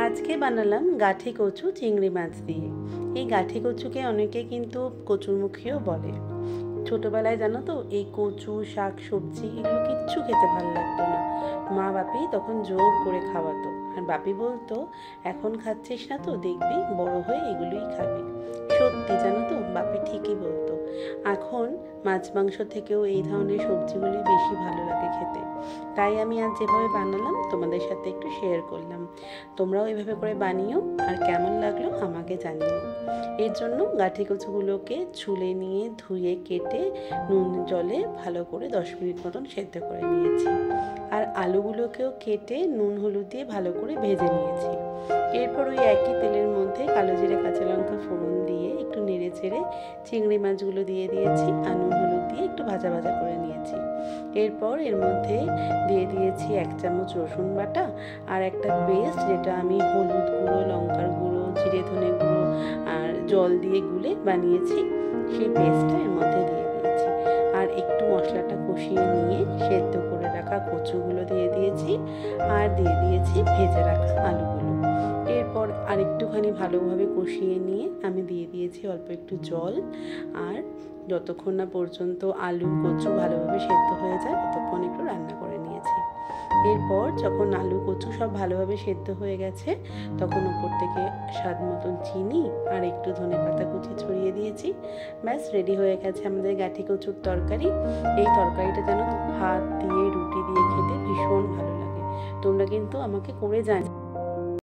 আজকে বানালাম গাঠি কচু চিংড়ি মাছ দিয়ে। এই গাঠি কচুকে অনেকে কিন্তু কচুরমুখীও বলে। ছোটবেলায় জানো তো এই কচু শাক সবজি এগুলো কিচ্ছু খেতে ভালো লাগতো না। মা বাপি তখন জোর করে খাওয়াতো, আর বাপি বলতো এখন খাচ্ছিস না তো দেখবি বড় হয়ে এগুলোই খাবি। সত্যি জানো তো, বাপি ঠিকই বলতো। এখন মাছ মাংস থেকেও এই ধরনের সবজিগুলি বেশি ভালো লাগে খেতে। তাই আমি আজ যেভাবে বানালাম তোমাদের সাথে একটু শেয়ার করলাম। তোমরাও এভাবে করে বানিও, আর কেমন লাগলো আমাকে জানিও। এর জন্য গাঠি কচুগুলোকে ছুলে নিয়ে ধুয়ে কেটে নুন জলে ভালো করে 10 মিনিট মতন সেদ্ধ করে নিয়েছি। আর আলুগুলোকেও কেটে নুন হলুদ দিয়ে ভালো করে ভেজে নিয়েছি। এরপর ওই একই তেলের মধ্যে কালো জিরে কাঁচা লঙ্কা ফোড়ন দিয়ে একটু নেড়ে চেড়ে চিংড়ি মাছগুলো দিয়ে দিয়েছি, আর নুন হলুদ দিয়ে একটু ভাজা ভাজা করে নিয়েছি। এরপর এর মধ্যে দিয়ে দিয়েছি 1 চামচ রসুন বাটা আর একটা পেস্ট, যেটা আমি হলুদ গুঁড়ো, লঙ্কার গুঁড়ো, জিরে ধনে গুঁড়ো আর জল দিয়ে গুলে বানিয়েছি। সেই পেস্টটা এর মধ্যে দিয়ে দিয়েছি, আর একটু মশলাটা কষিয়ে নিয়ে সেদ্ধ করে রাখা কচুগুলো দিয়ে দিয়েছি, আর দিয়ে দিয়েছি ভেজে রাখা আলুগুলো। এরপর আরেকটুখানি ভালোভাবে কষিয়ে নিয়ে আমি দিয়ে দিয়েছি অল্প একটু জল, আর যতক্ষণ না পর্যন্ত আলু কচু ভালোভাবে সেদ্ধ হয়ে যায় ততক্ষণ একটু রান্না করে নিয়েছি। এরপর যখন আলু কচু সব ভালোভাবে সেদ্ধ হয়ে গেছে তখন উপর থেকে স্বাদ মতন চিনি আর একটু ধনেপাতা কুচি ছড়িয়ে দিয়েছি। ব্যাস রেডি হয়ে গেছে আমাদের গাঠি কচুর তরকারি। এই তরকারিটা জানো তো ভাত দিয়ে রুটি দিয়ে খেতে ভীষণ ভালো লাগে। তোমরা কিন্তু আমাকে করে জানি।